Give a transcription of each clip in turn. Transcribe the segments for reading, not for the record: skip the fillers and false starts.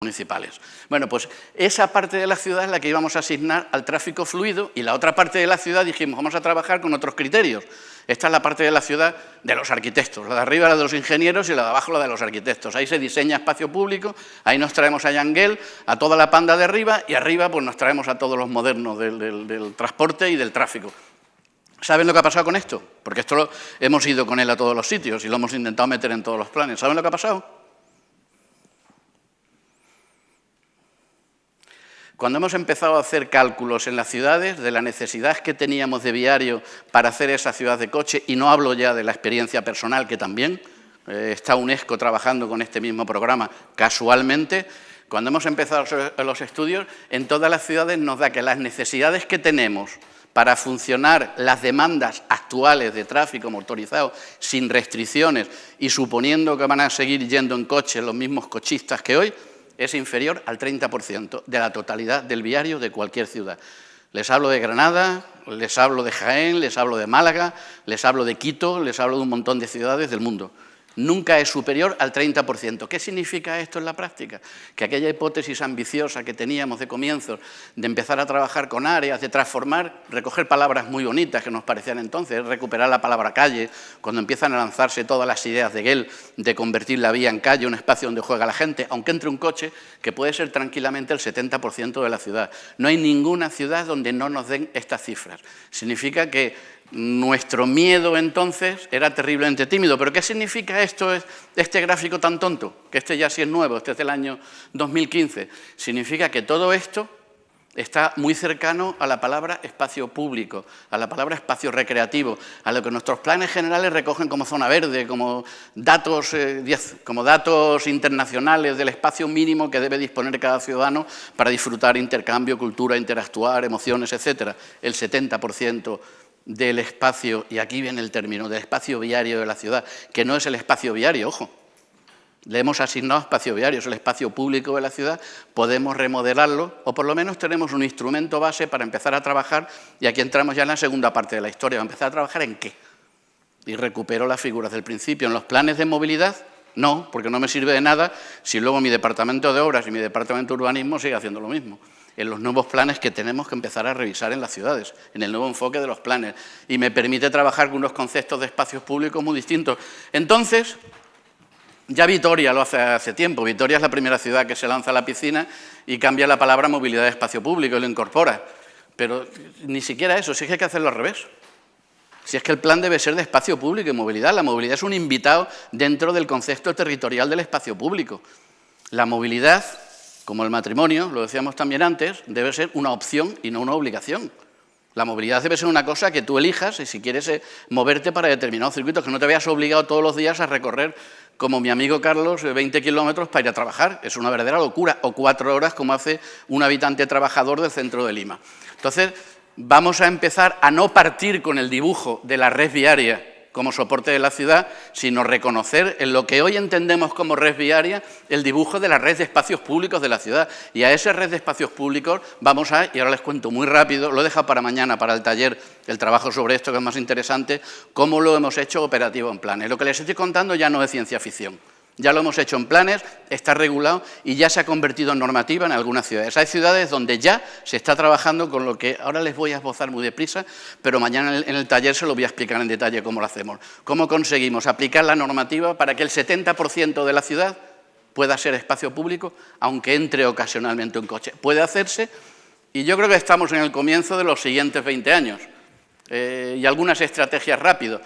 municipales. Bueno, pues esa parte de la ciudad es la que íbamos a asignar al tráfico fluido y la otra parte de la ciudad dijimos, vamos a trabajar con otros criterios. Esta es la parte de la ciudad de los arquitectos, la de arriba la de los ingenieros y la de abajo la de los arquitectos. Ahí se diseña espacio público, ahí nos traemos a Yangel, a toda la panda de arriba y arriba pues nos traemos a todos los modernos del transporte y del tráfico. ¿Saben lo que ha pasado con esto? Porque esto hemos ido con él a todos los sitios y lo hemos intentado meter en todos los planes. ¿Saben lo que ha pasado? Cuando hemos empezado a hacer cálculos en las ciudades de la necesidad que teníamos de viario para hacer esa ciudad de coche, y no hablo ya de la experiencia personal, que también está UNESCO trabajando con este mismo programa casualmente, cuando hemos empezado los estudios, en todas las ciudades nos da que las necesidades que tenemos para funcionar las demandas actuales de tráfico motorizado sin restricciones y suponiendo que van a seguir yendo en coche los mismos cochistas que hoy, es inferior al 30% de la totalidad del viario de cualquier ciudad. Les hablo de Granada, les hablo de Jaén, les hablo de Málaga, les hablo de Quito, les hablo de un montón de ciudades del mundo. Nunca es superior al 30%. ¿Qué significa esto en la práctica? Que aquella hipótesis ambiciosa que teníamos de comienzo de empezar a trabajar con áreas, de transformar, recoger palabras muy bonitas que nos parecían entonces, recuperar la palabra calle, cuando empiezan a lanzarse todas las ideas de Gell, de convertir la vía en calle, un espacio donde juega la gente, aunque entre un coche, que puede ser tranquilamente el 70% de la ciudad. No hay ninguna ciudad donde no nos den estas cifras. Significa que nuestro miedo entonces era terriblemente tímido. ¿Pero qué significa esto, este gráfico tan tonto? Que este ya sí es nuevo, este es del año 2015. Significa que todo esto está muy cercano a la palabra espacio público, a la palabra espacio recreativo, a lo que nuestros planes generales recogen como zona verde, como datos internacionales del espacio mínimo que debe disponer cada ciudadano para disfrutar intercambio, cultura, interactuar, emociones, etc. El 70% del espacio, y aquí viene el término, del espacio viario de la ciudad, que no es el espacio viario, ojo, le hemos asignado espacio viario, es el espacio público de la ciudad, podemos remodelarlo, o por lo menos tenemos un instrumento base para empezar a trabajar, y aquí entramos ya en la segunda parte de la historia, empezar a trabajar ¿en qué? Y recupero las figuras del principio. En los planes de movilidad, no, porque no me sirve de nada si luego mi departamento de obras y mi departamento de urbanismo sigue haciendo lo mismo. En los nuevos planes que tenemos que empezar a revisar en las ciudades, en el nuevo enfoque de los planes, y me permite trabajar con unos conceptos de espacios públicos muy distintos. Entonces, ya Vitoria lo hace tiempo. Vitoria es la primera ciudad que se lanza a la piscina y cambia la palabra movilidad de espacio público y lo incorpora. Pero ni siquiera eso, si es que hay que hacerlo al revés. Si es que el plan debe ser de espacio público y movilidad. La movilidad es un invitado dentro del concepto territorial del espacio público. La movilidad, como el matrimonio, lo decíamos también antes, debe ser una opción y no una obligación. La movilidad debe ser una cosa que tú elijas y si quieres moverte para determinados circuitos, que no te veas obligado todos los días a recorrer, como mi amigo Carlos, 20 kilómetros para ir a trabajar. Es una verdadera locura. O 4 horas, como hace un habitante trabajador del centro de Lima. Entonces, vamos a empezar a no partir con el dibujo de la red viaria como soporte de la ciudad, sino reconocer en lo que hoy entendemos como red viaria el dibujo de la red de espacios públicos de la ciudad. Y a esa red de espacios públicos vamos a, y ahora les cuento muy rápido, lo he dejado para mañana, para el taller, el trabajo sobre esto que es más interesante, cómo lo hemos hecho operativo en planes. Lo que les estoy contando ya no es ciencia ficción. Ya lo hemos hecho en planes, está regulado y ya se ha convertido en normativa en algunas ciudades. Hay ciudades donde ya se está trabajando con lo que ahora les voy a esbozar muy deprisa, pero mañana en el taller se lo voy a explicar en detalle cómo lo hacemos. Cómo conseguimos aplicar la normativa para que el 70% de la ciudad pueda ser espacio público, aunque entre ocasionalmente un coche. Puede hacerse y yo creo que estamos en el comienzo de los siguientes 20 años. Y algunas estrategias rápidas.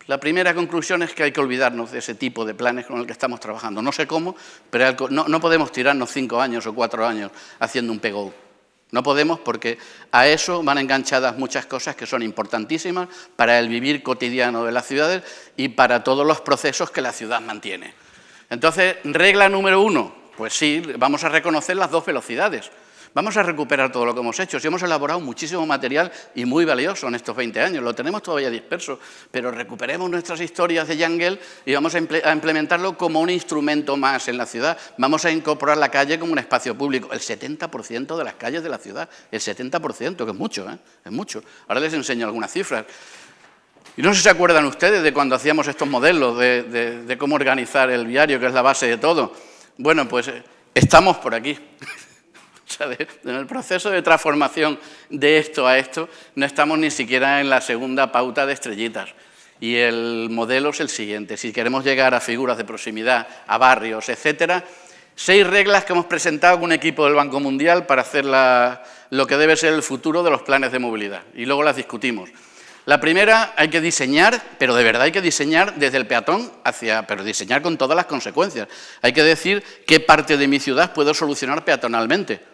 La primera conclusión es que hay que olvidarnos de ese tipo de planes con el que estamos trabajando. No sé cómo, pero no podemos tirarnos 5 años o 4 años haciendo un PGO. No podemos porque a eso van enganchadas muchas cosas que son importantísimas para el vivir cotidiano de las ciudades y para todos los procesos que la ciudad mantiene. Entonces, regla número 1, pues sí, vamos a reconocer las 2 velocidades. Vamos a recuperar todo lo que hemos hecho. Si hemos elaborado muchísimo material y muy valioso en estos 20 años, lo tenemos todavía disperso, pero recuperemos nuestras historias de Yangel y vamos a implementarlo como un instrumento más en la ciudad. Vamos a incorporar la calle como un espacio público. El 70% de las calles de la ciudad, el 70%, que es mucho, ¿eh? Es mucho. Ahora les enseño algunas cifras. Y no sé si se acuerdan ustedes de cuando hacíamos estos modelos de cómo organizar el viario, que es la base de todo. Bueno, pues estamos por aquí. O sea, en el proceso de transformación de esto a esto, no estamos ni siquiera en la segunda pauta de estrellitas. Y el modelo es el siguiente. Si queremos llegar a figuras de proximidad, a barrios, etcétera, 6 reglas que hemos presentado con un equipo del Banco Mundial para hacer lo que debe ser el futuro de los planes de movilidad. Y luego las discutimos. La primera, hay que diseñar, pero de verdad hay que diseñar desde el peatón pero diseñar con todas las consecuencias. Hay que decir qué parte de mi ciudad puedo solucionar peatonalmente.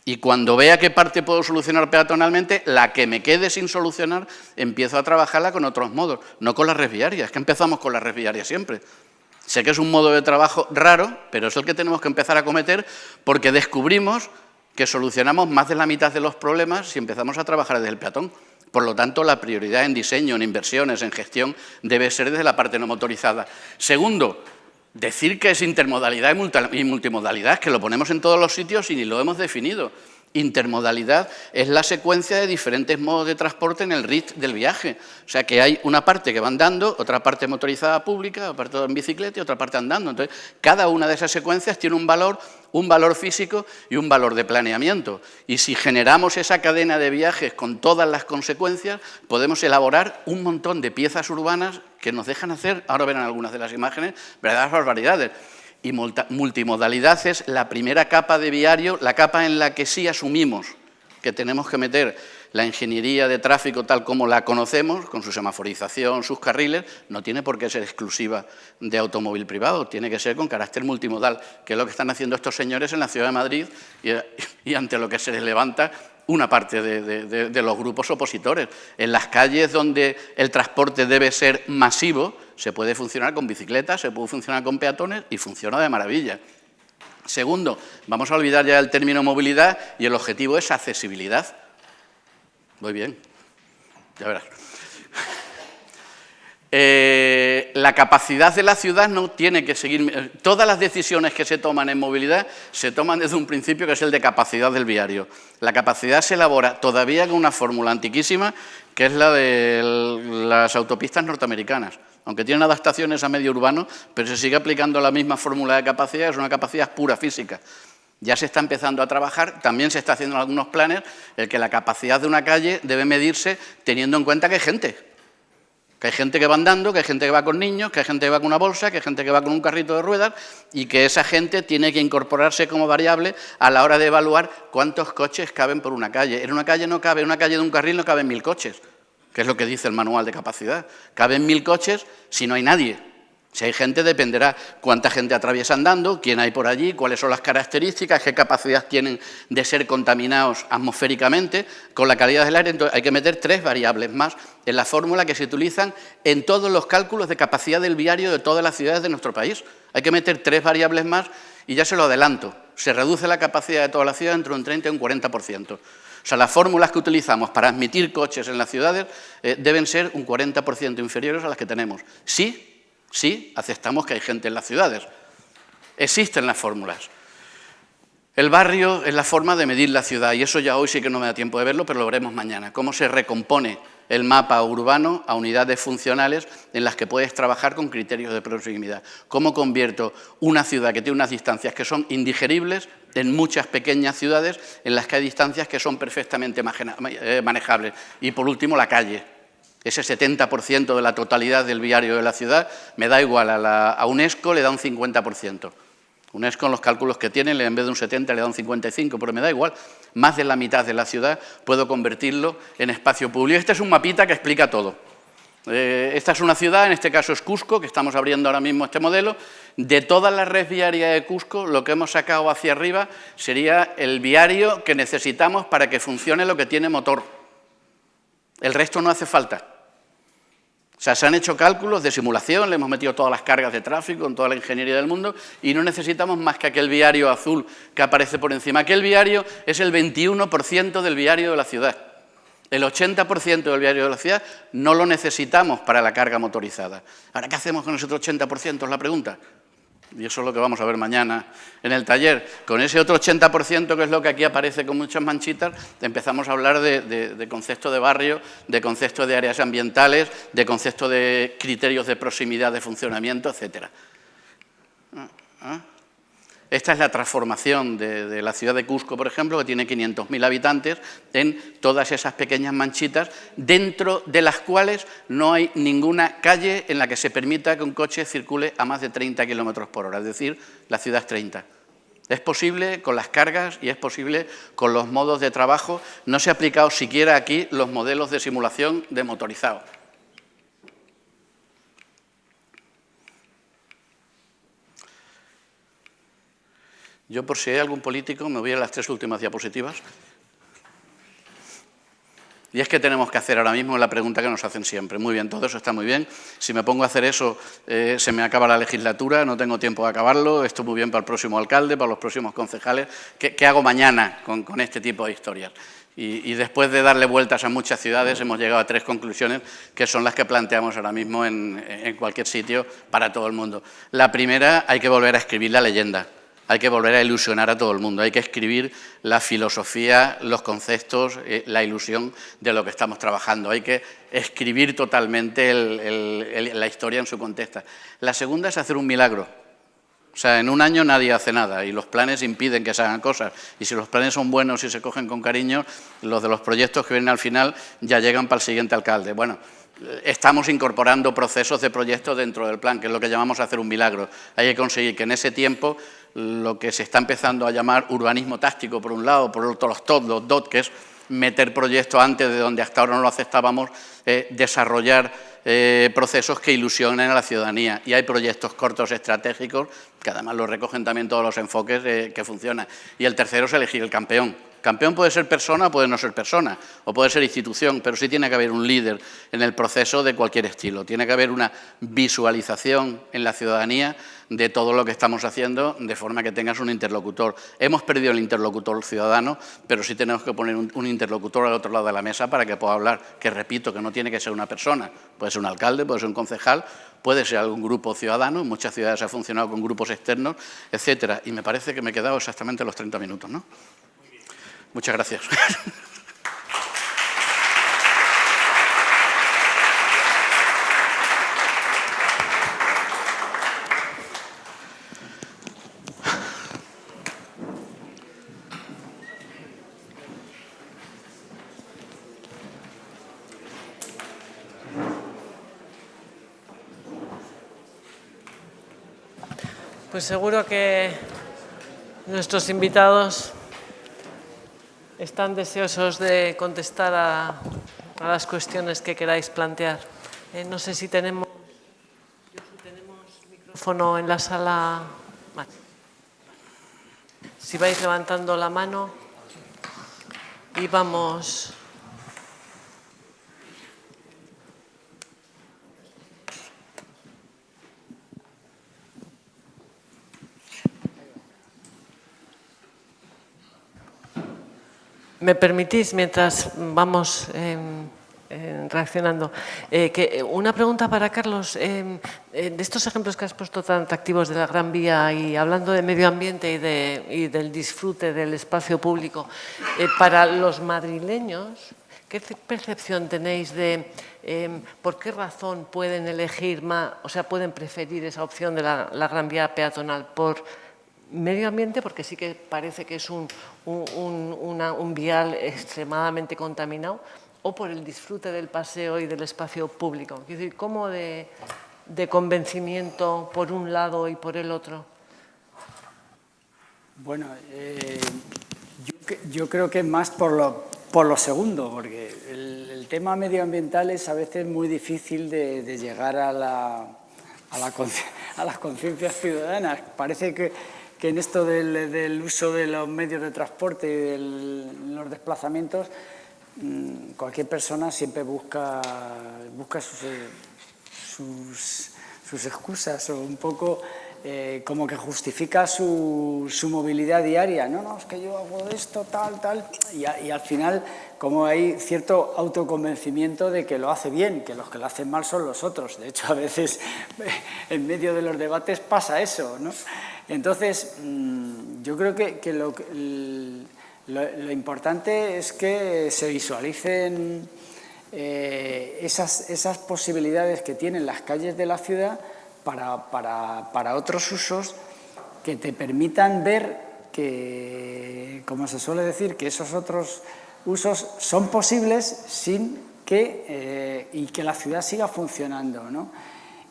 Y cuando vea qué parte puedo solucionar peatonalmente, la que me quede sin solucionar, empiezo a trabajarla con otros modos, no con las redes viarias, que empezamos con las redes viarias siempre. Sé que es un modo de trabajo raro, pero es el que tenemos que empezar a cometer porque descubrimos que solucionamos más de la mitad de los problemas si empezamos a trabajar desde el peatón. Por lo tanto, la prioridad en diseño, en inversiones, en gestión, debe ser desde la parte no motorizada. Segundo, decir que es intermodalidad y multimodalidad, que lo ponemos en todos los sitios y ni lo hemos definido. Intermodalidad es la secuencia de diferentes modos de transporte en el RIT del viaje. O sea, que hay una parte que va andando, otra parte motorizada pública, otra parte en bicicleta y otra parte andando. Entonces, cada una de esas secuencias tiene un valor físico y un valor de planeamiento. Y si generamos esa cadena de viajes con todas las consecuencias, podemos elaborar un montón de piezas urbanas que nos dejan hacer, ahora verán algunas de las imágenes, verdaderas barbaridades. Y multimodalidad es la primera capa de viario, la capa en la que sí asumimos que tenemos que meter la ingeniería de tráfico tal como la conocemos, con su semaforización, sus carriles, no tiene por qué ser exclusiva de automóvil privado, tiene que ser con carácter multimodal, que es lo que están haciendo estos señores en la Ciudad de Madrid y ante lo que se les levanta una parte de los grupos opositores. En las calles donde el transporte debe ser masivo, se puede funcionar con bicicletas, se puede funcionar con peatones y funciona de maravilla. Segundo, vamos a olvidar ya el término movilidad y el objetivo es accesibilidad. Muy bien, ya verás. La capacidad de la ciudad no tiene que seguir... Todas las decisiones que se toman en movilidad se toman desde un principio que es el de capacidad del viario. La capacidad se elabora todavía con una fórmula antiquísima que es la de las autopistas norteamericanas. Aunque tienen adaptaciones a medio urbano, pero se sigue aplicando la misma fórmula de capacidad, es una capacidad pura física. Ya se está empezando a trabajar, también se está haciendo en algunos planes, el que la capacidad de una calle debe medirse teniendo en cuenta que hay gente. Que hay gente que va andando, que hay gente que va con niños, que hay gente que va con una bolsa, que hay gente que va con un carrito de ruedas y que esa gente tiene que incorporarse como variable a la hora de evaluar cuántos coches caben por una calle. En una calle no cabe, en una calle de un carril no caben 1000 coches, que es lo que dice el manual de capacidad. Caben 1000 coches si no hay nadie. Si hay gente, dependerá cuánta gente atraviesa andando, quién hay por allí, cuáles son las características, qué capacidad tienen de ser contaminados atmosféricamente con la calidad del aire. Entonces, hay que meter 3 variables más en la fórmula que se utilizan en todos los cálculos de capacidad del viario de todas las ciudades de nuestro país. Hay que meter 3 variables más y ya se lo adelanto. Se reduce la capacidad de toda la ciudad entre un 30 y un 40%. O sea, las fórmulas que utilizamos para admitir coches en las ciudades deben ser un 40% inferiores a las que tenemos. Sí, aceptamos que hay gente en las ciudades. Existen las fórmulas. El barrio es la forma de medir la ciudad y eso ya hoy sí que no me da tiempo de verlo, pero lo veremos mañana. Cómo se recompone el mapa urbano a unidades funcionales en las que puedes trabajar con criterios de proximidad. Cómo convierto una ciudad que tiene unas distancias que son indigeribles en muchas pequeñas ciudades en las que hay distancias que son perfectamente manejables. Y por último, la calle. Ese 70% de la totalidad del viario de la ciudad, me da igual, a UNESCO le da un 50%. UNESCO en los cálculos que tiene, en vez de un 70 le da un 55, pero me da igual. Más de la mitad de la ciudad puedo convertirlo en espacio público. Este es un mapita que explica todo. Esta es una ciudad, en este caso es Cusco, que estamos abriendo ahora mismo este modelo. De toda la red viaria de Cusco, lo que hemos sacado hacia arriba sería el viario que necesitamos para que funcione lo que tiene motor. El resto no hace falta. O sea, se han hecho cálculos de simulación, le hemos metido todas las cargas de tráfico, con toda la ingeniería del mundo, y no necesitamos más que aquel viario azul que aparece por encima. Aquel viario es el 21% del viario de la ciudad. El 80% del viario de la ciudad no lo necesitamos para la carga motorizada. Ahora, ¿qué hacemos con ese otro 80%? Es la pregunta. Y eso es lo que vamos a ver mañana en el taller. Con ese otro 80%, que es lo que aquí aparece con muchas manchitas, empezamos a hablar de concepto de barrio, de concepto de áreas ambientales, de concepto de criterios de proximidad, de funcionamiento, etc. Esta es la transformación de la ciudad de Cusco, por ejemplo, que tiene 500.000 habitantes, en todas esas pequeñas manchitas, dentro de las cuales no hay ninguna calle en la que se permita que un coche circule a más de 30 kilómetros por hora, es decir, la ciudad es 30. Es posible con las cargas y es posible con los modos de trabajo. No se ha aplicado siquiera aquí los modelos de simulación de motorizado. Yo, por si hay algún político, me voy a las 3 últimas diapositivas. Y es que tenemos que hacer ahora mismo la pregunta que nos hacen siempre. Muy bien, todo eso está muy bien. Si me pongo a hacer eso, se me acaba la legislatura, no tengo tiempo de acabarlo. Esto es muy bien para el próximo alcalde, para los próximos concejales. ¿Qué hago mañana con este tipo de historias? Y después de darle vueltas a muchas ciudades, hemos llegado a 3 conclusiones que son las que planteamos ahora mismo en cualquier sitio para todo el mundo. La primera, hay que volver a escribir la leyenda. Hay que volver a ilusionar a todo el mundo, hay que escribir la filosofía, los conceptos, la ilusión de lo que estamos trabajando. Hay que escribir totalmente la historia en su contexto. La segunda es hacer un milagro. O sea, en un año nadie hace nada y los planes impiden que se hagan cosas. Y si los planes son buenos y se cogen con cariño, los de los proyectos que vienen al final ya llegan para el siguiente alcalde. Bueno, estamos incorporando procesos de proyectos dentro del plan, que es lo que llamamos hacer un milagro. Hay que conseguir que en ese tiempo lo que se está empezando a llamar urbanismo táctico, por un lado, por otro los TOT, los DOT, que es meter proyectos antes de donde hasta ahora no lo aceptábamos, desarrollar procesos que ilusionen a la ciudadanía. Y hay proyectos cortos estratégicos, que además los recogen también todos los enfoques que funcionan. Y el tercero es elegir el campeón. Campeón puede ser persona o puede no ser persona, o puede ser institución, pero sí tiene que haber un líder en el proceso de cualquier estilo. Tiene que haber una visualización en la ciudadanía de todo lo que estamos haciendo, de forma que tengas un interlocutor. Hemos perdido el interlocutor ciudadano, pero sí tenemos que poner un interlocutor al otro lado de la mesa para que pueda hablar, que repito, que no tiene que ser una persona, puede ser un alcalde, puede ser un concejal, puede ser algún grupo ciudadano, en muchas ciudades ha funcionado con grupos externos, etcétera. Y me parece que me he quedado exactamente los 30 minutos, ¿no? Muchas gracias. Pues seguro que nuestros invitados están deseosos de contestar a las cuestiones que queráis plantear. No sé si tenemos micrófono en la sala. Vale. Si vais levantando la mano y vamos. ¿Me permitís, mientras vamos reaccionando, una pregunta para Carlos? De estos ejemplos que has puesto tan atractivos de la Gran Vía y hablando de medio ambiente y del disfrute del espacio público, para los madrileños, ¿qué percepción tenéis de por qué razón pueden elegir más, o sea, pueden preferir esa opción de la Gran Vía peatonal? ¿Por medio ambiente, porque sí que parece que es un vial extremadamente contaminado, o por el disfrute del paseo y del espacio público? Es decir, ¿cómo de convencimiento por un lado y por el otro? Bueno, yo creo que es más por lo segundo, porque el tema medioambiental es a veces muy difícil de llegar a las conciencias ciudadanas. Parece que en esto del uso de los medios de transporte y de los desplazamientos, cualquier persona siempre busca sus excusas o un poco como que justifica su movilidad diaria. No, es que yo hago esto, tal, y al final como hay cierto autoconvencimiento de que lo hace bien, que los que lo hacen mal son los otros. De hecho, a veces en medio de los debates pasa eso, ¿no? Entonces, yo creo que lo importante es que se visualicen esas posibilidades que tienen las calles de la ciudad para otros usos que te permitan ver que, como se suele decir, que esos otros usos son posibles sin que, y que la ciudad siga funcionando, ¿no?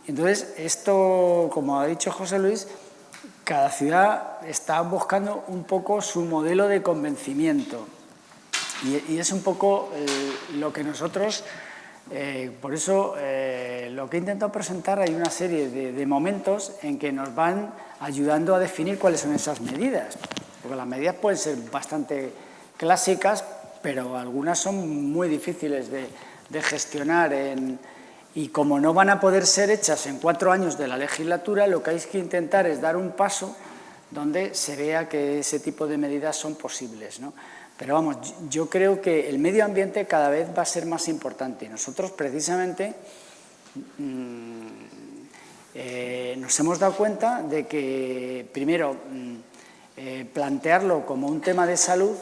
Entonces, esto, como ha dicho José Luis, cada ciudad está buscando un poco su modelo de convencimiento y es un poco lo que nosotros, por eso lo que he intentado presentar, hay una serie de momentos en que nos van ayudando a definir cuáles son esas medidas, porque las medidas pueden ser bastante clásicas, pero algunas son muy difíciles de gestionar y como no van a poder ser hechas en 4 años de la legislatura, lo que hay que intentar es dar un paso donde se vea que ese tipo de medidas son posibles, ¿no? Pero vamos, yo creo que el medio ambiente cada vez va a ser más importante. Nosotros precisamente nos hemos dado cuenta de que, primero, plantearlo como un tema de salud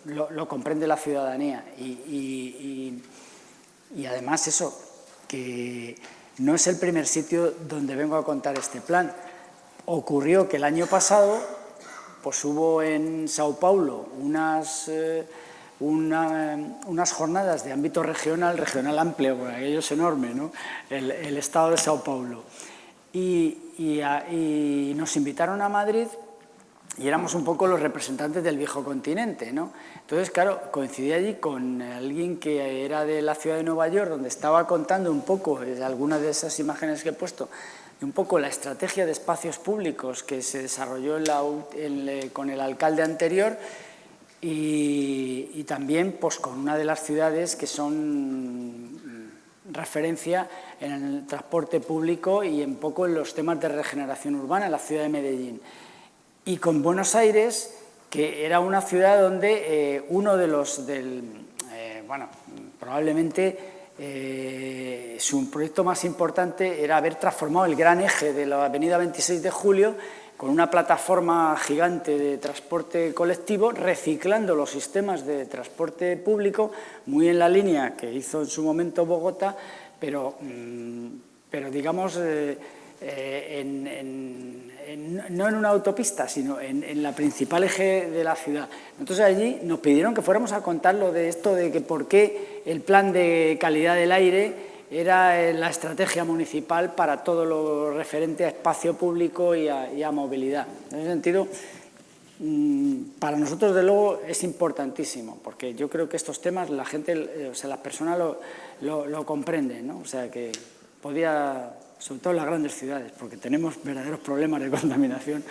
lo comprende la ciudadanía y además eso, que no es el primer sitio donde vengo a contar este plan. Ocurrió que el año pasado pues hubo en Sao Paulo unas jornadas de ámbito regional amplio, porque aquello es enorme, ¿no? El estado de Sao Paulo. Y nos invitaron a Madrid y éramos un poco los representantes del viejo continente, ¿no? Entonces, claro, coincidí allí con alguien que era de la ciudad de Nueva York, donde estaba contando un poco, algunas de esas imágenes que he puesto, un poco la estrategia de espacios públicos que se desarrolló con el alcalde anterior y también pues, con una de las ciudades que son referencia en el transporte público y un poco en los temas de regeneración urbana, la ciudad de Medellín. Y con Buenos Aires, que era una ciudad donde uno de los, probablemente su proyecto más importante era haber transformado el gran eje de la avenida 26 de Julio con una plataforma gigante de transporte colectivo, reciclando los sistemas de transporte público, muy en la línea que hizo en su momento Bogotá, pero digamos, no en una autopista, sino en la principal eje de la ciudad. Entonces allí nos pidieron que fuéramos a contar lo de esto de que por qué el plan de calidad del aire era la estrategia municipal para todo lo referente a espacio público y a movilidad. En ese sentido, para nosotros, de luego, es importantísimo, porque yo creo que estos temas la gente, o sea, las personas lo comprenden, ¿no? O sea, que podía, sobre todo en las grandes ciudades, porque tenemos verdaderos problemas de contaminación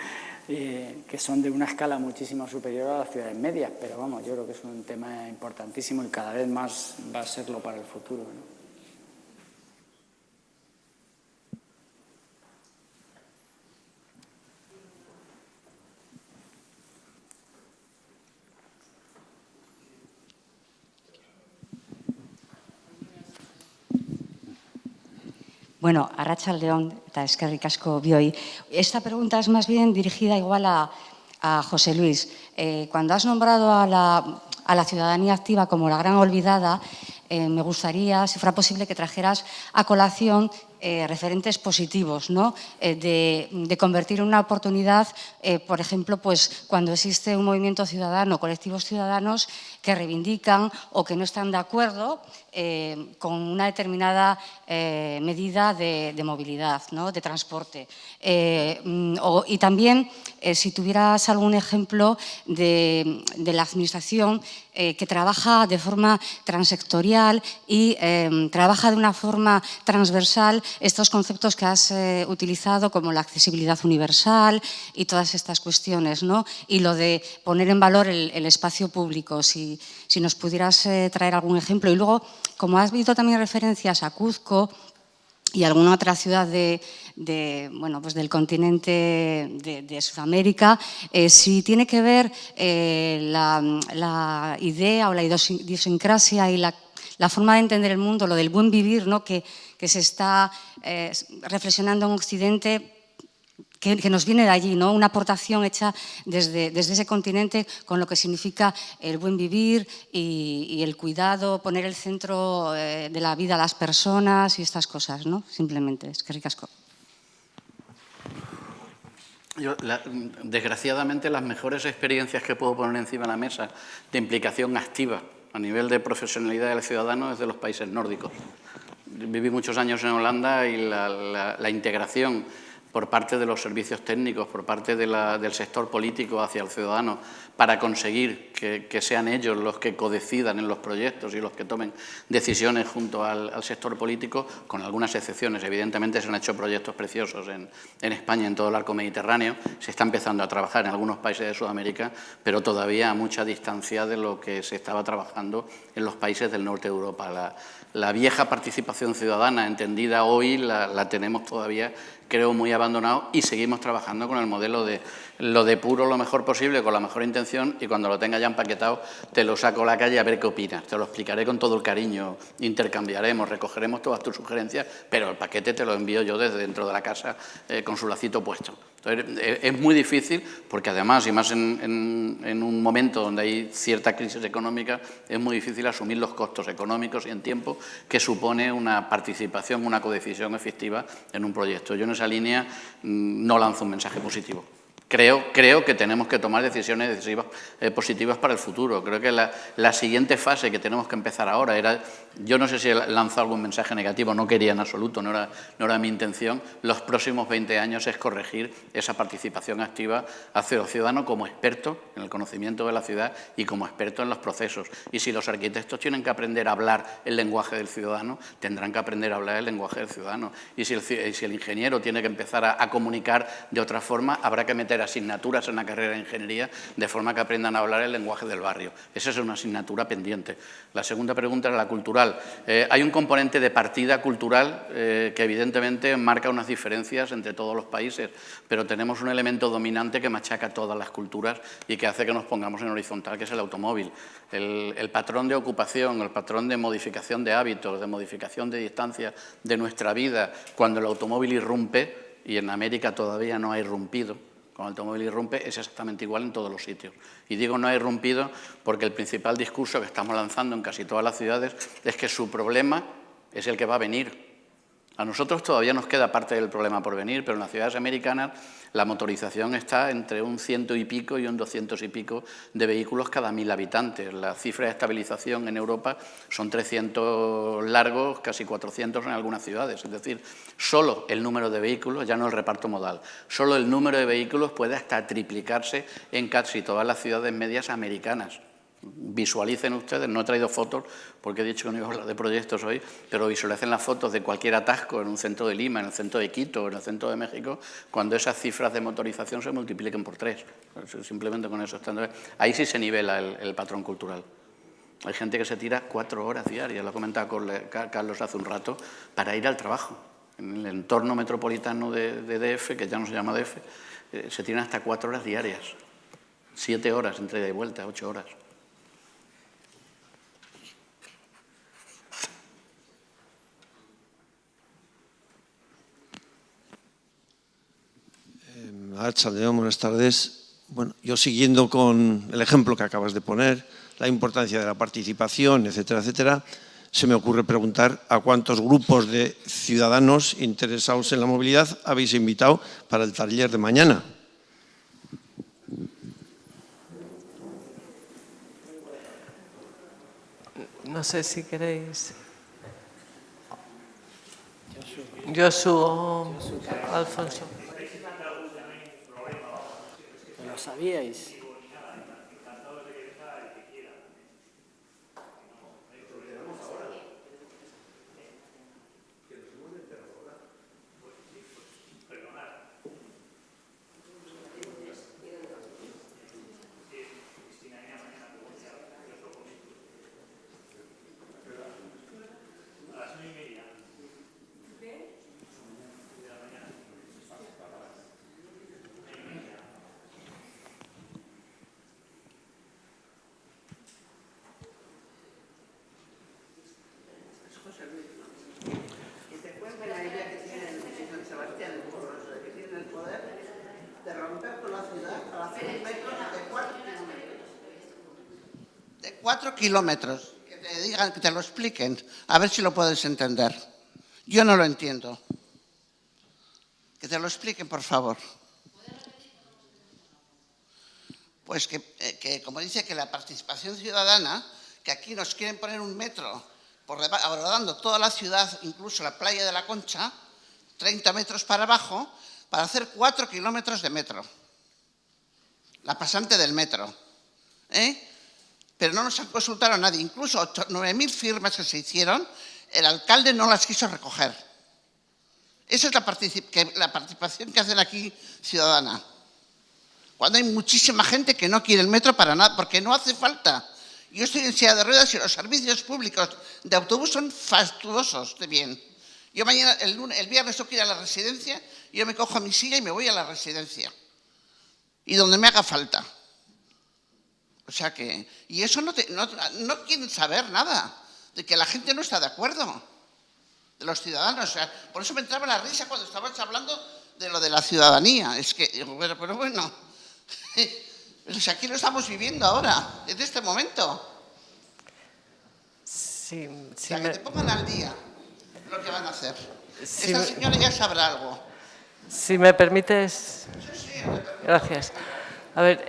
que son de una escala muchísimo superior a las ciudades medias, pero vamos, yo creo que es un tema importantísimo y cada vez más va a serlo para el futuro, ¿no? Bueno, arratsaldeon eta eskerrik asko bioi. Esta pregunta es más bien dirigida igual a José Luis. Cuando has nombrado a la ciudadanía activa como la gran olvidada, me gustaría, si fuera posible, que trajeras a colación referentes positivos, ¿no? De convertir en una oportunidad, por ejemplo, pues cuando existe un movimiento ciudadano, colectivos ciudadanos que reivindican o que no están de acuerdo con una determinada medida de movilidad, ¿no? De transporte. Y también, si tuvieras algún ejemplo de la administración que trabaja de forma transectorial y trabaja de una forma transversal estos conceptos que has utilizado como la accesibilidad universal y todas estas cuestiones, ¿no? Y lo de poner en valor el espacio público, si nos pudieras traer algún ejemplo. Y luego, como has visto también referencias a Cuzco y alguna otra ciudad pues del continente de Sudamérica, si tiene que ver la idea o la idiosincrasia y la forma de entender el mundo, lo del buen vivir, ¿no? que se está reflexionando en Occidente, que nos viene de allí, ¿no? Una aportación hecha desde ese continente con lo que significa el buen vivir y el cuidado, poner el centro de la vida a las personas y estas cosas, ¿no? Simplemente, es que ricasco. Desgraciadamente, las mejores experiencias que puedo poner encima de la mesa de implicación activa a nivel de profesionalidad del ciudadano es de los países nórdicos. Viví muchos años en Holanda y la integración por parte de los servicios técnicos, por parte del sector político hacia el ciudadano, para conseguir que sean ellos los que codecidan en los proyectos y los que tomen decisiones junto al sector político, con algunas excepciones. Evidentemente se han hecho proyectos preciosos en España, en todo el arco mediterráneo. Se está empezando a trabajar en algunos países de Sudamérica, pero todavía a mucha distancia de lo que se estaba trabajando en los países del norte de Europa. La vieja participación ciudadana, entendida hoy, la tenemos todavía, creo, muy abandonado, y seguimos trabajando con el modelo de lo depuro lo mejor posible, con la mejor intención, y cuando lo tenga ya empaquetado te lo saco a la calle a ver qué opinas. Te lo explicaré con todo el cariño, intercambiaremos, recogeremos todas tus sugerencias, pero el paquete te lo envío yo desde dentro de la casa con su lacito puesto. Entonces, es muy difícil porque además, y más en un momento donde hay cierta crisis económica, es muy difícil asumir los costos económicos y en tiempo que supone una participación, una codecisión efectiva en un proyecto. Yo en esa línea no lanzo un mensaje positivo. Creo que tenemos que tomar decisiones positivas para el futuro. Creo que la siguiente fase que tenemos que empezar ahora era, yo no sé si lanzo algún mensaje negativo, no quería en absoluto, no era mi intención. Los próximos 20 años es corregir esa participación activa hacia el ciudadano como experto en el conocimiento de la ciudad y como experto en los procesos. Y si los arquitectos tienen que aprender a hablar el lenguaje del ciudadano, tendrán que aprender a hablar el lenguaje del ciudadano. Y si el ingeniero tiene que empezar a comunicar de otra forma, habrá que meter asignaturas en la carrera de ingeniería de forma que aprendan a hablar el lenguaje del barrio. Esa es una asignatura pendiente. La segunda pregunta era la cultural. Hay un componente de partida cultural que evidentemente marca unas diferencias entre todos los países, pero tenemos un elemento dominante que machaca todas las culturas y que hace que nos pongamos en horizontal, que es el automóvil. El patrón de ocupación, el patrón de modificación de hábitos, de modificación de distancia de nuestra vida, cuando el automóvil irrumpe, y en América todavía no ha irrumpido, cuando el automóvil irrumpe es exactamente igual en todos los sitios. Y digo no ha irrumpido porque el principal discurso que estamos lanzando en casi todas las ciudades es que su problema es el que va a venir. A nosotros todavía nos queda parte del problema por venir, pero en las ciudades americanas la motorización está entre un 100 y pico y un 200 y pico de vehículos cada 1000 habitantes. La cifra de estabilización en Europa son 300 largos, casi 400 en algunas ciudades. Es decir, solo el número de vehículos, ya no el reparto modal, solo el número de vehículos puede hasta triplicarse en casi todas las ciudades medias americanas. Visualicen ustedes, no he traído fotos porque he dicho que no iba a hablar de proyectos hoy, pero visualicen las fotos de cualquier atasco en un centro de Lima, en el centro de Quito, en el centro de México, cuando esas cifras de motorización se multipliquen por 3. Simplemente con eso. Ahí sí se nivela el patrón cultural. Hay gente que se tira 4 horas diarias, lo comentaba Carlos hace un rato, para ir al trabajo. En el entorno metropolitano de DF, que ya no se llama DF, se tiran hasta 4 horas diarias. 7 horas entre ida y vuelta, 8 horas. Arratsalde León, buenas tardes. Bueno, yo siguiendo con el ejemplo que acabas de poner, la importancia de la participación, etcétera, etcétera, se me ocurre preguntar a cuántos grupos de ciudadanos interesados en la movilidad habéis invitado para el taller de mañana. No sé si queréis. Josu o Alfonso. ¿Lo sabíais? De 4 kilómetros. Que te digan, que te lo expliquen, a ver si lo puedes entender. Yo no lo entiendo. Que te lo expliquen, por favor. pues que como dice que la participación ciudadana, que aquí nos quieren poner un metro abordando toda la ciudad, incluso la playa de la Concha, 30 metros para abajo, para hacer 4 kilómetros de metro. La pasante del metro. Pero no nos han consultado a nadie. Incluso 9.000 firmas que se hicieron, el alcalde no las quiso recoger. Esa es la participación que hacen aquí ciudadana. Cuando hay muchísima gente que no quiere el metro para nada, porque no hace falta. Yo estoy en silla de ruedas y los servicios públicos de autobús son fastuosos de bien. Yo mañana, el viernes tengo que ir a la residencia, y yo me cojo mi silla y me voy a la residencia. Y donde me haga falta. O sea que... Y eso no quieren saber nada, de que la gente no está de acuerdo, de los ciudadanos. O sea, por eso me entraba la risa cuando estabas hablando de lo de la ciudadanía. Es que, pero bueno, pues aquí lo estamos viviendo ahora, en este momento. Sí, O sea, que te pongan al día lo que van a hacer. Sí, Esta señora ya sabrá algo. si me permites... Gracias. A ver,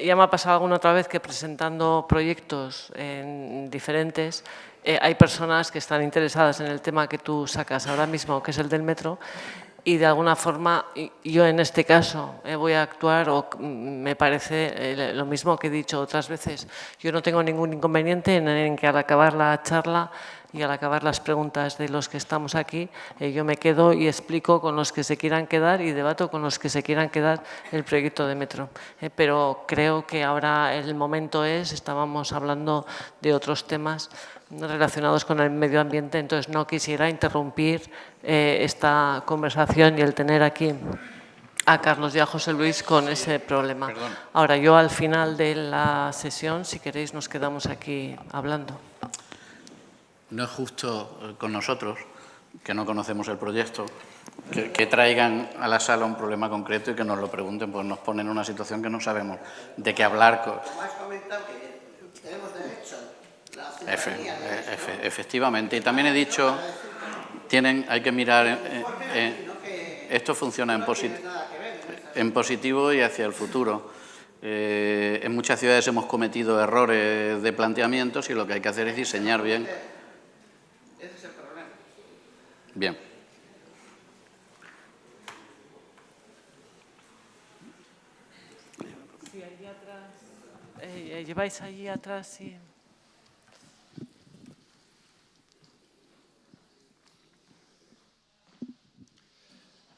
ya me ha pasado alguna otra vez que presentando proyectos diferentes hay personas que están interesadas en el tema que tú sacas ahora mismo, que es el del metro, y de alguna forma yo en este caso voy a actuar, o me parece lo mismo que he dicho otras veces. Yo no tengo ningún inconveniente en que al acabar la charla y al acabar las preguntas de los que estamos aquí, yo me quedo y explico con los que se quieran quedar y debato con los que se quieran quedar el proyecto de metro. Pero creo que ahora el momento estábamos hablando de otros temas relacionados con el medio ambiente, entonces no quisiera interrumpir esta conversación y el tener aquí a Carlos y a José Luis con ese problema. Perdón. Ahora, yo al final de la sesión, si queréis, nos quedamos aquí hablando. No es justo con nosotros, que no conocemos el proyecto, que traigan a la sala un problema concreto y que nos lo pregunten, pues nos ponen en una situación que no sabemos de qué hablar. Como has comentado que tenemos derecho, la ciudadanía, Efectivamente. Y también he dicho, hay que mirar, esto funciona en positivo y hacia el futuro. En muchas ciudades hemos cometido errores de planteamientos y lo que hay que hacer es diseñar bien. Ese es el problema. Bien. Sí, allí atrás. Lleváis allí atrás y...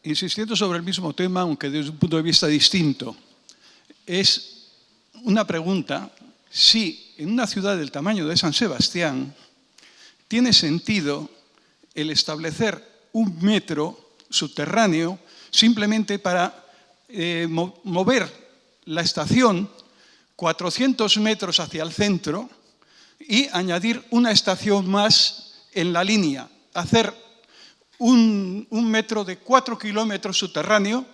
Insistiendo sobre el mismo tema, aunque desde un punto de vista distinto, es una pregunta si en una ciudad del tamaño de San Sebastián tiene sentido el establecer un metro subterráneo simplemente para mover la estación 400 metros hacia el centro y añadir una estación más en la línea, hacer un metro de 4 kilómetros subterráneo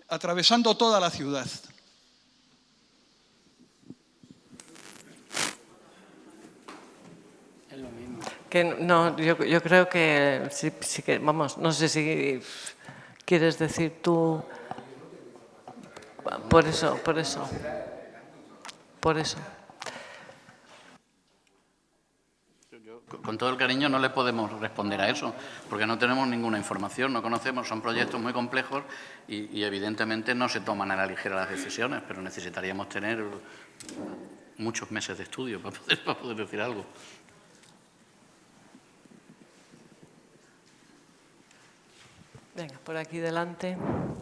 atravesando toda la ciudad. Es lo mismo. Que no, yo creo que sí que, vamos, no sé si quieres decir tú, por eso. Con todo el cariño no le podemos responder a eso, porque no tenemos ninguna información, no conocemos, son proyectos muy complejos y evidentemente no se toman a la ligera las decisiones, pero necesitaríamos tener muchos meses de estudio para poder decir algo. Venga, por aquí delante. Un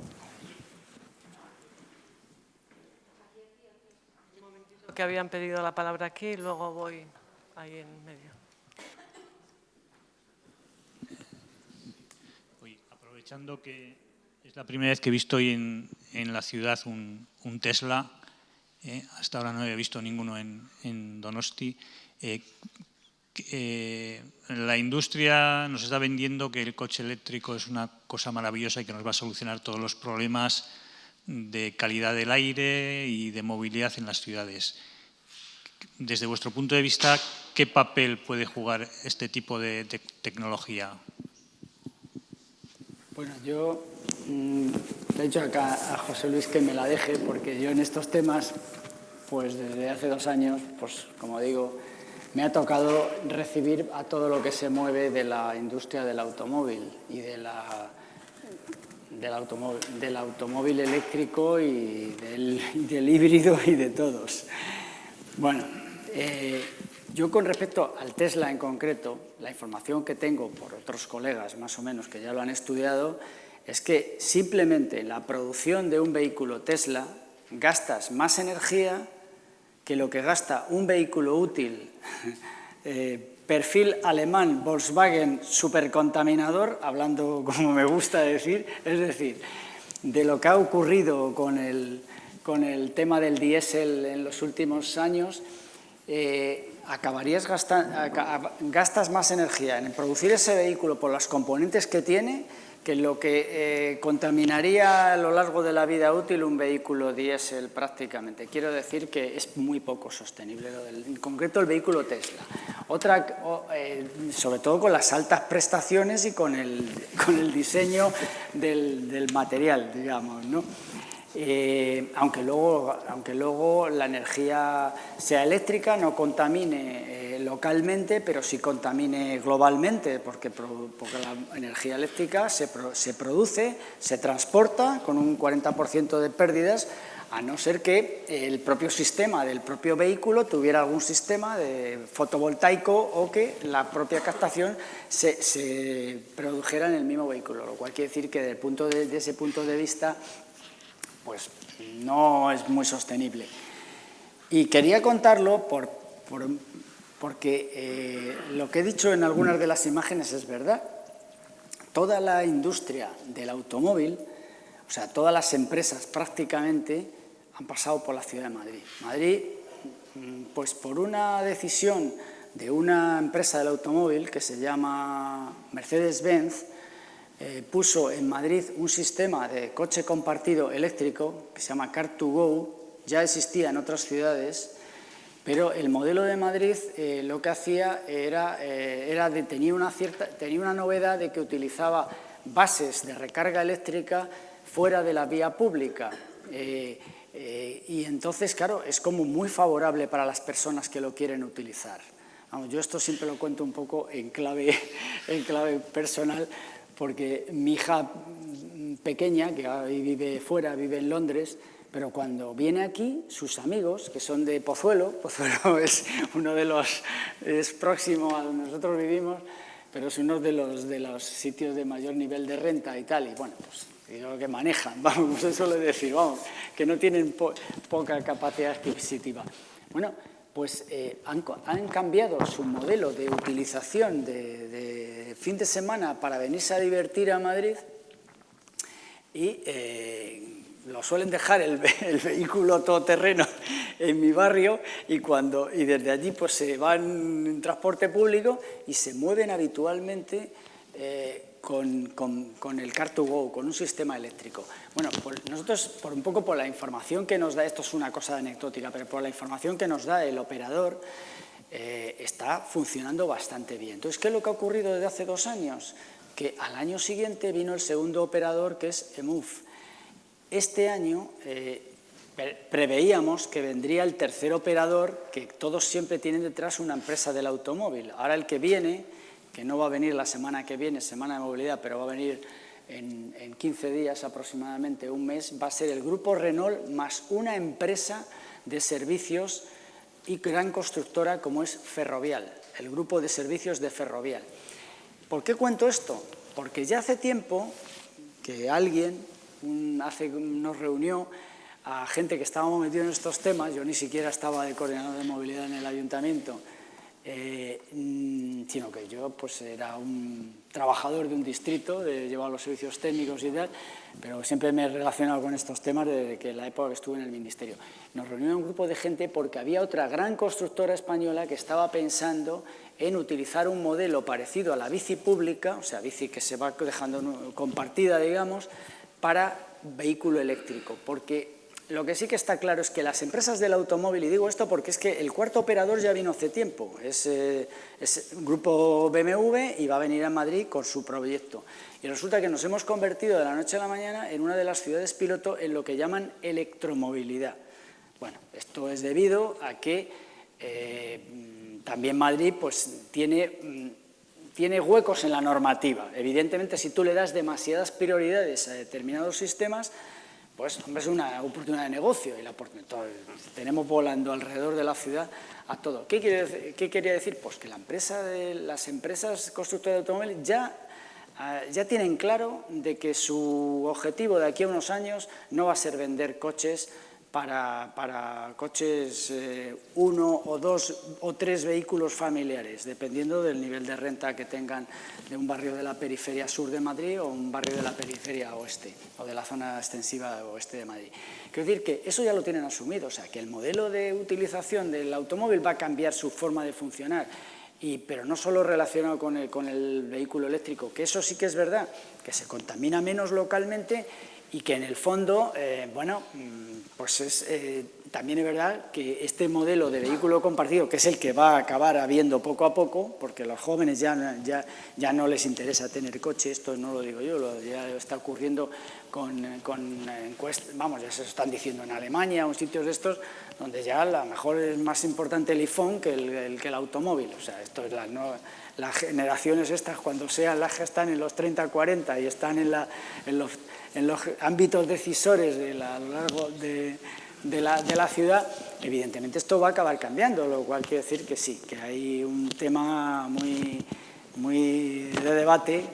momentito que habían pedido la palabra aquí y luego voy ahí en medio. Aprovechando que es la primera vez que he visto hoy en la ciudad un Tesla, hasta ahora no había visto ninguno en Donosti. La industria nos está vendiendo que el coche eléctrico es una cosa maravillosa y que nos va a solucionar todos los problemas de calidad del aire y de movilidad en las ciudades. Desde vuestro punto de vista, ¿qué papel puede jugar este tipo de tecnología? Bueno, yo Le he dicho acá a José Luis que me la deje, porque yo en estos temas, pues desde hace 2 años, pues como digo, me ha tocado recibir a todo lo que se mueve de la industria del automóvil y del automóvil eléctrico y del híbrido y de todos. Bueno, yo con respecto al Tesla en concreto, la información que tengo por otros colegas más o menos que ya lo han estudiado, es que simplemente la producción de un vehículo Tesla gastas más energía que lo que gasta un vehículo útil perfil alemán Volkswagen supercontaminador, hablando como me gusta decir, es decir, de lo que ha ocurrido con el tema del diésel en los últimos años, gastas más energía en producir ese vehículo por los componentes que tiene que lo que contaminaría a lo largo de la vida útil un vehículo diésel prácticamente. Quiero decir que es muy poco sostenible, en concreto el vehículo Tesla. Sobre todo con las altas prestaciones y con el diseño del material, digamos, ¿no? Aunque luego la energía sea eléctrica, no contamine localmente, pero sí contamine globalmente, porque la energía eléctrica se produce, se transporta con un 40% de pérdidas, a no ser que el propio sistema del propio vehículo tuviera algún sistema de fotovoltaico o que la propia captación se produjera en el mismo vehículo, lo cual quiere decir que desde ese punto de vista pues no es muy sostenible. Y quería contarlo porque lo que he dicho en algunas de las imágenes es verdad. Toda la industria del automóvil, o sea, todas las empresas prácticamente han pasado por la ciudad de Madrid. Madrid, pues por una decisión de una empresa del automóvil que se llama Mercedes-Benz, puso en Madrid un sistema de coche compartido eléctrico que se llama Car2Go, ya existía en otras ciudades, pero el modelo de Madrid lo que hacía tenía una novedad de que utilizaba bases de recarga eléctrica fuera de la vía pública. Y entonces, claro, es como muy favorable para las personas que lo quieren utilizar. Vamos, yo esto siempre lo cuento un poco en clave personal, porque mi hija pequeña, que vive fuera, vive en Londres, pero cuando viene aquí, sus amigos, que son de Pozuelo es uno de los, es próximo a donde nosotros vivimos, pero es uno de los sitios de mayor nivel de renta y tal, y bueno, pues digo que manejan, vamos, se suele decir, vamos, que no tienen poca capacidad adquisitiva. Bueno, pues han cambiado su modelo de utilización de fin de semana para venirse a divertir a Madrid y lo suelen dejar el vehículo todoterreno en mi barrio y desde allí pues se van en transporte público y se mueven habitualmente con el Car2Go, con un sistema eléctrico. Bueno, pues nosotros, un poco por la información que nos da, esto es una cosa anecdótica, pero por la información que nos da el operador, está funcionando bastante bien. Entonces, ¿qué es lo que ha ocurrido desde hace 2 años? Que al año siguiente vino el segundo operador, que es EMUF. Este año preveíamos que vendría el tercer operador, que todos siempre tienen detrás una empresa del automóvil. Ahora el que viene, que no va a venir la semana que viene, Semana de Movilidad, pero va a venir en 15 días aproximadamente, un mes, va a ser el grupo Renault más una empresa de servicios y gran constructora como es Ferrovial, el grupo de servicios de Ferrovial. ¿Por qué cuento esto? Porque ya hace tiempo que alguien nos reunió a gente que estábamos metidos en estos temas, yo ni siquiera estaba de coordinador de movilidad en el ayuntamiento, sino que yo pues era un trabajador de un distrito, llevaba los servicios técnicos y tal, pero siempre me he relacionado con estos temas desde que la época que estuve en el ministerio. Nos reunió un grupo de gente porque había otra gran constructora española que estaba pensando en utilizar un modelo parecido a la bici pública, o sea, bici que se va dejando compartida, digamos, para vehículo eléctrico, porque lo que sí que está claro es que las empresas del automóvil, y digo esto porque es que el cuarto operador ya vino hace tiempo, es un grupo BMW y va a venir a Madrid con su proyecto. Y resulta que nos hemos convertido de la noche a la mañana en una de las ciudades piloto en lo que llaman electromovilidad. Bueno, esto es debido a que también Madrid pues, tiene huecos en la normativa. Evidentemente, si tú le das demasiadas prioridades a determinados sistemas, pues hombre, es una oportunidad de negocio y tenemos volando alrededor de la ciudad a todo. ¿Qué quería decir? Pues que las empresas constructoras de automóviles ya tienen claro de que su objetivo de aquí a unos años no va a ser vender coches para coches 1 o 2 o 3 vehículos familiares, dependiendo del nivel de renta que tengan de un barrio de la periferia sur de Madrid o un barrio de la periferia oeste o de la zona extensiva oeste de Madrid. Quiero decir que eso ya lo tienen asumido, o sea, que el modelo de utilización del automóvil va a cambiar su forma de funcionar, pero no solo relacionado con el vehículo eléctrico, que eso sí que es verdad, que se contamina menos localmente y que en el fondo, pues también es verdad que este modelo de vehículo compartido, que es el que va a acabar habiendo poco a poco, porque a los jóvenes ya no les interesa tener coche, esto no lo digo yo, ya está ocurriendo con encuestas, ya se están diciendo en Alemania o en sitios de estos, donde ya a lo mejor es más importante el iPhone que el automóvil. O sea, esto es las generaciones estas, cuando sean las que están en los 30, 40 y están en los ámbitos decisores a lo largo de la ciudad, evidentemente esto va a acabar cambiando, lo cual quiere decir que sí, que hay un tema muy de debate,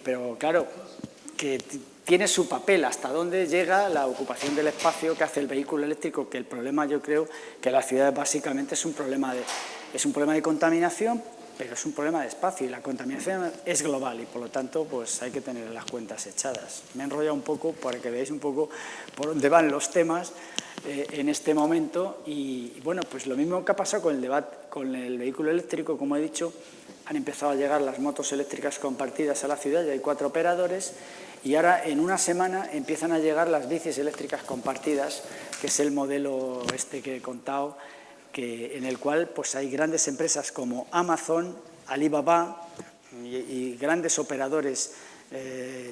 pero claro, que tiene su papel, hasta dónde llega la ocupación del espacio que hace el vehículo eléctrico, que el problema, yo creo, que la ciudad básicamente es un problema de contaminación, pero es un problema de espacio y la contaminación es global y por lo tanto pues hay que tener las cuentas echadas. Me he enrollado un poco para que veáis un poco por dónde van los temas en este momento y bueno, pues lo mismo que ha pasado con el debate con el vehículo eléctrico, como he dicho, han empezado a llegar las motos eléctricas compartidas a la ciudad, ya hay 4 operadores y ahora en una semana empiezan a llegar las bicis eléctricas compartidas, que es el modelo este que he contado, en el cual pues, hay grandes empresas como Amazon, Alibaba y grandes operadores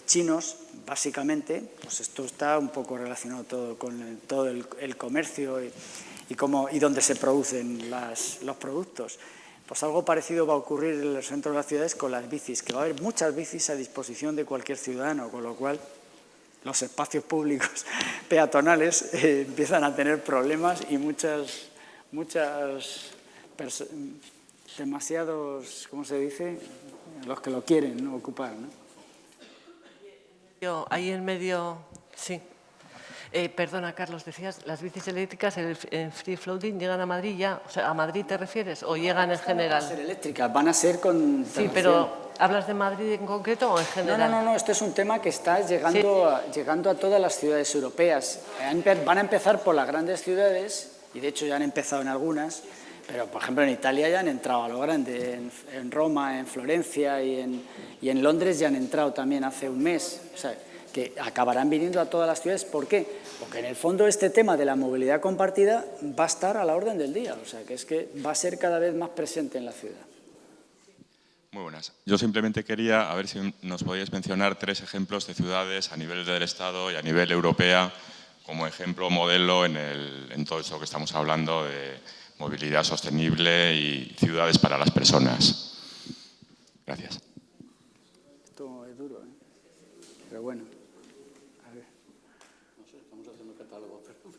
chinos, básicamente. Pues esto está un poco relacionado con todo el comercio y dónde se producen los productos. Pues algo parecido va a ocurrir en los centros de las ciudades con las bicis, que va a haber muchas bicis a disposición de cualquier ciudadano, con lo cual los espacios públicos peatonales empiezan a tener problemas y demasiados, ¿cómo se dice? Los que lo quieren, ¿no? Ocupar, ¿no? Ahí en medio, sí. Perdona, Carlos, decías, las bicis eléctricas en free floating llegan a Madrid ya, o sea, ¿a Madrid te refieres o llegan en general? Van a ser eléctricas, van a ser con... Sí, pero ¿hablas de Madrid en concreto o en general? No, esto es un tema que está llegando a todas las ciudades europeas. Van a empezar por las grandes ciudades, y de hecho ya han empezado en algunas, pero por ejemplo en Italia ya han entrado a lo grande, en Roma, en Florencia y en Londres ya han entrado también hace un mes. O sea, que acabarán viniendo a todas las ciudades. ¿Por qué? Porque en el fondo este tema de la movilidad compartida va a estar a la orden del día, o sea, que es que va a ser cada vez más presente en la ciudad. Muy buenas. Yo simplemente quería, a ver si nos podíais mencionar 3 ejemplos de ciudades a nivel del Estado y a nivel europea, como ejemplo modelo en todo eso que estamos hablando de movilidad sostenible y ciudades para las personas. Gracias. Esto es duro, ¿eh? Pero bueno.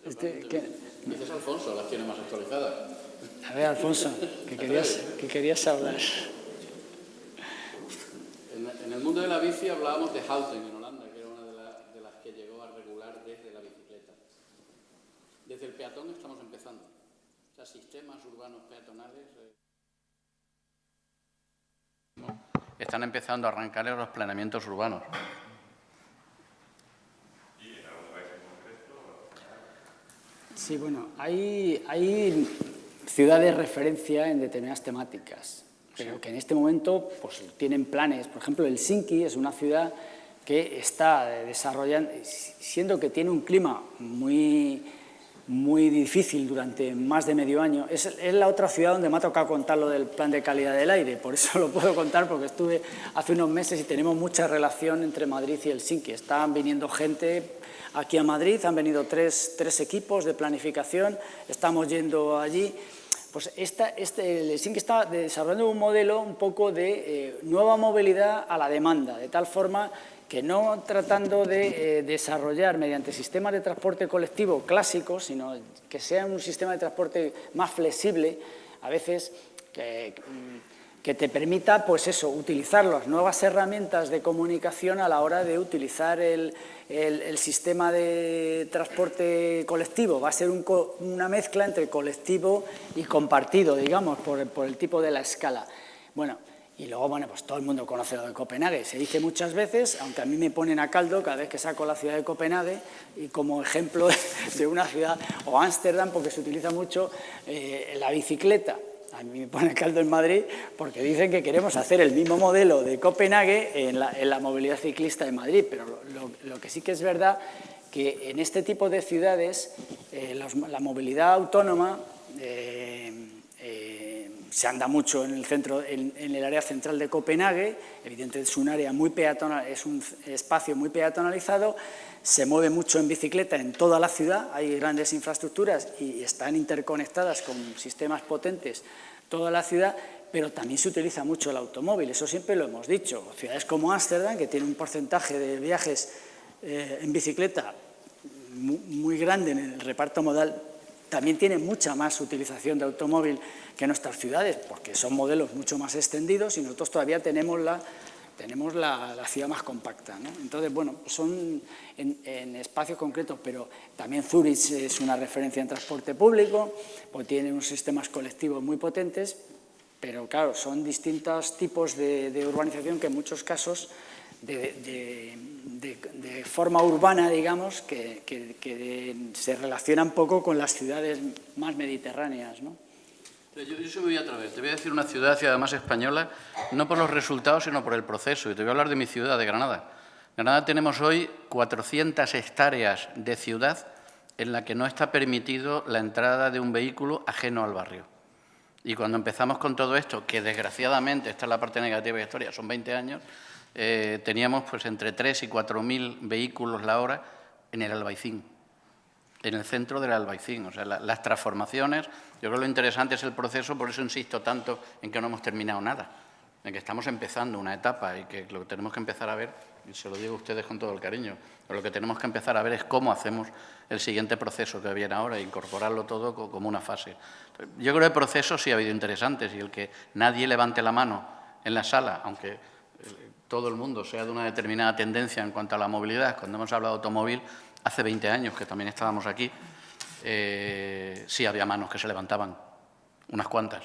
Dices Alfonso, las tiene más actualizadas. A ver, Alfonso, ¿qué querías hablar? En el mundo de la bici hablábamos de Houten en Holanda, que era una de las que llegó a regular desde la bicicleta. Desde el peatón estamos empezando. O sea, sistemas urbanos peatonales están empezando a arrancar en los planeamientos urbanos. Sí, bueno, hay ciudades de referencia en determinadas temáticas, pero que en este momento pues, tienen planes. Por ejemplo, Helsinki es una ciudad que está desarrollando, siendo que tiene un clima muy difícil durante más de medio año. Es la otra ciudad donde me ha tocado contar lo del plan de calidad del aire, por eso lo puedo contar, porque estuve hace unos meses y tenemos mucha relación entre Madrid y Helsinki. Están viniendo gente aquí a Madrid, han venido tres equipos de planificación, estamos yendo allí. Pues Helsinki está desarrollando un modelo un poco de nueva movilidad a la demanda, de tal forma que no tratando de desarrollar mediante sistemas de transporte colectivo clásicos, sino que sea un sistema de transporte más flexible, a veces que te permita, pues eso, utilizar las nuevas herramientas de comunicación a la hora de utilizar el sistema de transporte colectivo. Va a ser una mezcla entre colectivo y compartido, digamos, por el tipo de la escala. Bueno, y luego, bueno, pues todo el mundo conoce lo de Copenhague. Se dice muchas veces, aunque a mí me ponen a caldo cada vez que saco la ciudad de Copenhague y como ejemplo de una ciudad, o Ámsterdam, porque se utiliza mucho la bicicleta. A mí me pone a caldo en Madrid porque dicen que queremos hacer el mismo modelo de Copenhague en la movilidad ciclista de Madrid, pero lo que sí que es verdad que en este tipo de ciudades la movilidad autónoma se anda mucho en el centro, en el área central de Copenhague. Evidentemente es un área muy peatonal, es un espacio muy peatonalizado, se mueve mucho en bicicleta en toda la ciudad, hay grandes infraestructuras y están interconectadas con sistemas potentes toda la ciudad, pero también se utiliza mucho el automóvil, eso siempre lo hemos dicho. Ciudades como Ámsterdam, que tiene un porcentaje de viajes en bicicleta muy grande en el reparto modal, también tiene mucha más utilización de automóvil que nuestras ciudades, porque son modelos mucho más extendidos y nosotros todavía tenemos la ciudad más compacta, ¿no? Entonces, bueno, son en espacios concretos, pero también Zúrich es una referencia en transporte público, pues tiene unos sistemas colectivos muy potentes, pero claro, son distintos tipos de urbanización que en muchos casos de forma urbana, digamos, que se relaciona un poco con las ciudades más mediterráneas, ¿no? Yo se me voy a atrever. Te voy a decir una ciudad y además española, no por los resultados, sino por el proceso. Y te voy a hablar de mi ciudad, de Granada. En Granada tenemos hoy 400 hectáreas de ciudad en la que no está permitido la entrada de un vehículo ajeno al barrio. Y cuando empezamos con todo esto, que desgraciadamente, esta es la parte negativa de la historia, son 20 años, teníamos pues entre 3.000 y 4.000 vehículos la hora en el Albaicín, en el centro del Albaicín. O sea, las transformaciones, yo creo que lo interesante es el proceso, por eso insisto tanto en que no hemos terminado nada, en que estamos empezando una etapa y que lo que tenemos que empezar a ver, y se lo digo a ustedes con todo el cariño, lo que tenemos que empezar a ver es cómo hacemos el siguiente proceso que viene ahora e incorporarlo todo como una fase. Yo creo que procesos sí ha habido interesantes y el que nadie levante la mano en la sala, aunque todo el mundo sea de una determinada tendencia en cuanto a la movilidad, cuando hemos hablado de automóvil, hace 20 años que también estábamos aquí, sí había manos que se levantaban, unas cuantas.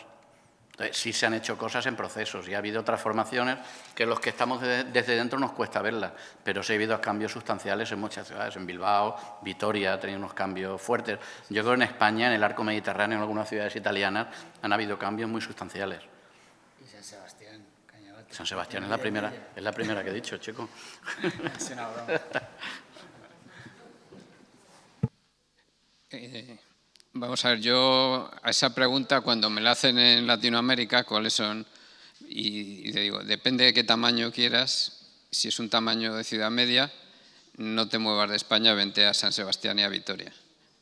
Entonces, sí se han hecho cosas en procesos y ha habido transformaciones que los que estamos desde dentro nos cuesta verlas, pero sí ha habido cambios sustanciales en muchas ciudades. En Bilbao, Vitoria ha tenido unos cambios fuertes. Yo creo que en España, en el arco mediterráneo, en algunas ciudades italianas, han habido cambios muy sustanciales. Y San Sebastián, Cañabate. San Sebastián es la primera que he dicho, chico. Es una broma. Vamos a ver, yo a esa pregunta cuando me la hacen en Latinoamérica, ¿cuáles son? Y te digo, depende de qué tamaño quieras. Si es un tamaño de ciudad media, no te muevas de España, vente a San Sebastián y a Vitoria,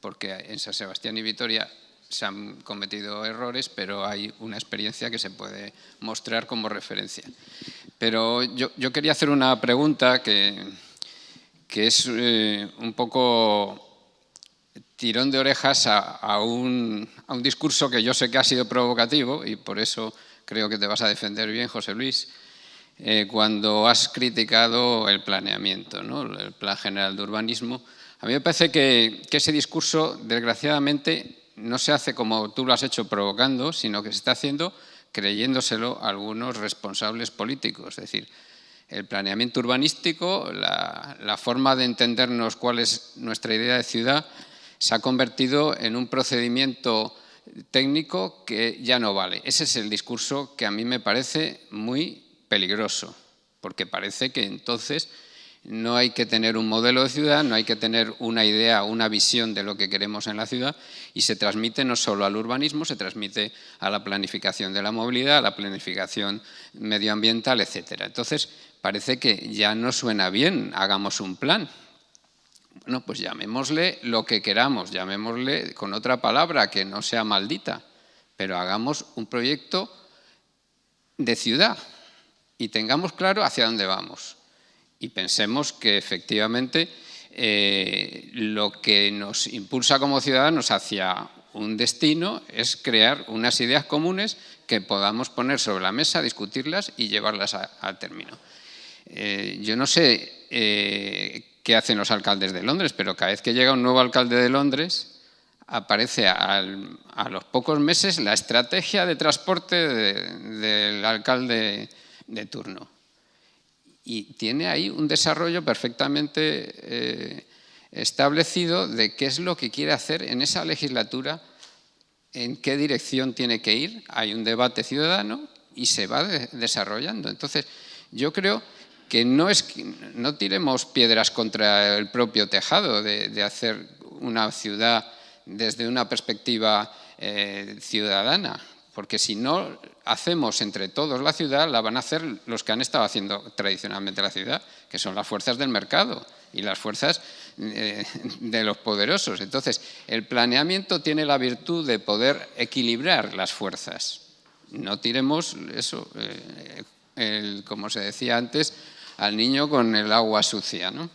porque en San Sebastián y Vitoria se han cometido errores, pero hay una experiencia que se puede mostrar como referencia. Pero yo quería hacer una pregunta que es un poco tirón de orejas a un discurso que yo sé que ha sido provocativo y por eso creo que te vas a defender bien, José Luis, cuando has criticado el planeamiento, ¿no? El Plan General de Urbanismo. A mí me parece que ese discurso, desgraciadamente, no se hace como tú lo has hecho provocando, sino que se está haciendo creyéndoselo a algunos responsables políticos. Es decir, el planeamiento urbanístico, la forma de entendernos cuál es nuestra idea de ciudad, se ha convertido en un procedimiento técnico que ya no vale. Ese es el discurso que a mí me parece muy peligroso, porque parece que entonces No hay que tener un modelo de ciudad, no hay que tener una idea, una visión de lo que queremos en la ciudad, y se transmite no solo al urbanismo, se transmite a la planificación de la movilidad, a la planificación medioambiental, etcétera. Entonces, parece que ya no suena bien, hagamos un plan. Bueno, pues llamémosle lo que queramos, llamémosle con otra palabra que no sea maldita, pero hagamos un proyecto de ciudad y tengamos claro hacia dónde vamos. Y pensemos que efectivamente lo que nos impulsa como ciudadanos hacia un destino es crear unas ideas comunes que podamos poner sobre la mesa, discutirlas y llevarlas a término. Yo no sé qué hacen los alcaldes de Londres, pero cada vez que llega un nuevo alcalde de Londres aparece a los pocos meses la estrategia de transporte del alcalde de turno. Y tiene ahí un desarrollo perfectamente establecido de qué es lo que quiere hacer en esa legislatura, en qué dirección tiene que ir. Hay un debate ciudadano y se va desarrollando. Entonces, yo creo que no tiremos piedras contra el propio tejado de hacer una ciudad desde una perspectiva ciudadana. Porque si no hacemos entre todos la ciudad, la van a hacer los que han estado haciendo tradicionalmente la ciudad, que son las fuerzas del mercado y las fuerzas de los poderosos. Entonces, el planeamiento tiene la virtud de poder equilibrar las fuerzas. No tiremos eso, como se decía antes, al niño con el agua sucia, ¿no?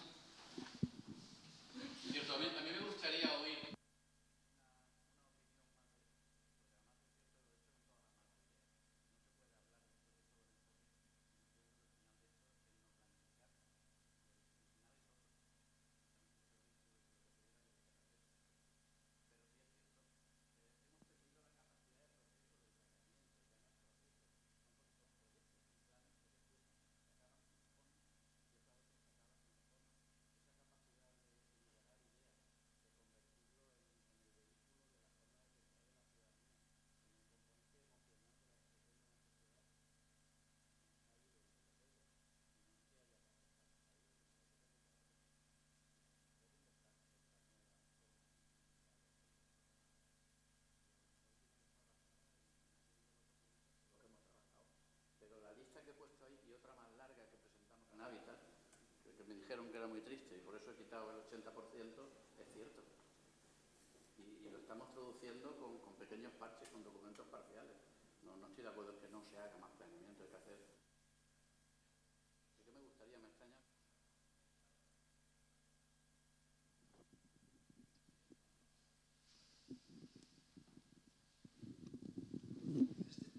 Me dijeron que era muy triste y por eso he quitado el 80%, es cierto. Y lo estamos traduciendo con pequeños parches, con documentos parciales. No estoy de acuerdo en que no se haga más planeamiento, hay que hacer. Sí que me gustaría, me extraña.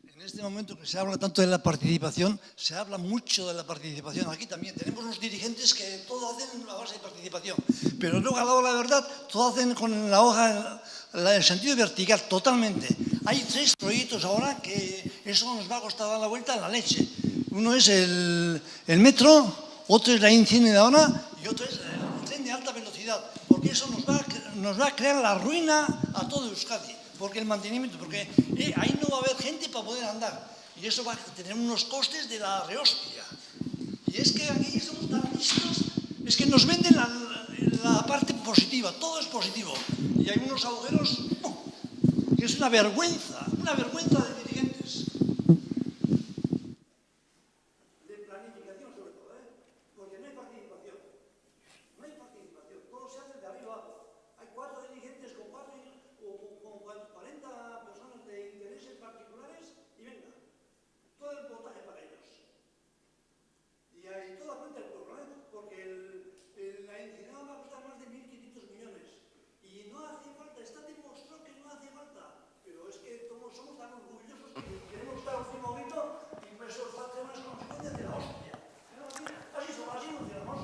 En este momento que se habla tanto de la participación, se habla mucho de la participación. Aquí también tenemos unos dirigentes que todo hacen a base de participación, pero luego a la hora de la verdad, todo hacen con la hoja en el sentido vertical, totalmente. Hay 3 proyectos ahora que eso nos va a costar dar la vuelta a la leche. Uno es el metro, otro es la incineradora y otro es el tren de alta velocidad, porque eso nos va a crear la ruina a todo Euskadi. Porque el mantenimiento, porque ahí no va a haber gente para poder andar. Y eso va a tener unos costes de la rehostia. Y es que aquí somos tan listos, es que nos venden la parte positiva, todo es positivo. Y hay unos agujeros, que es una vergüenza de dirigentes. De planificación sobre todo, porque no hay participación. No hay participación, todo se hace de arriba abajo. Hay 4 dirigentes con 40 personas de intereses particulares y venga, todo el votaje para ellos. Y ahí toda cuenta el pueblo, porque la incineradora va a costar más de 1.500 millones. Y no hace falta, está demostrado que no hace falta. Pero es que somos tan orgullosos que queremos estar al último grito y eso va a tener unas consecuencias de la hostia. Así funcionamos.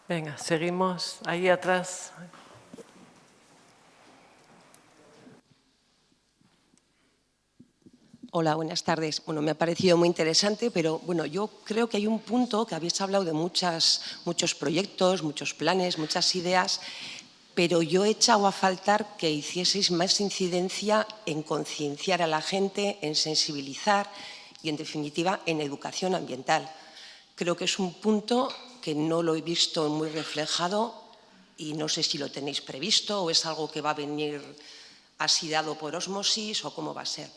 Venga, seguimos ahí atrás. Hola, buenas tardes. Bueno, me ha parecido muy interesante, pero bueno, yo creo que hay un punto que habéis hablado de muchos proyectos, muchos planes, muchas ideas, pero yo he echado a faltar que hicieseis más incidencia en concienciar a la gente, en sensibilizar y, en definitiva, en educación ambiental. Creo que es un punto que no lo he visto muy reflejado y no sé si lo tenéis previsto o es algo que va a venir así dado por ósmosis o cómo va a ser.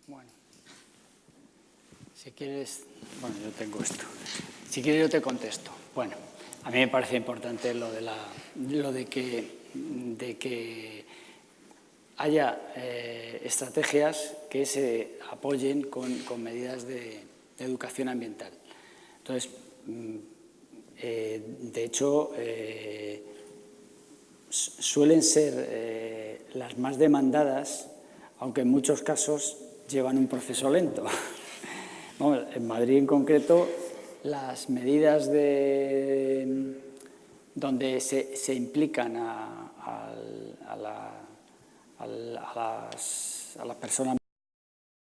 Bueno, si quieres, bueno, yo tengo esto. Si quieres yo te contesto. Bueno, a mí me parece importante lo de que haya estrategias que se apoyen con medidas de educación ambiental. Entonces, de hecho, suelen ser las más demandadas, aunque en muchos casos llevan un proceso lento. Vamos, en Madrid en concreto, las medidas donde se implican a las personas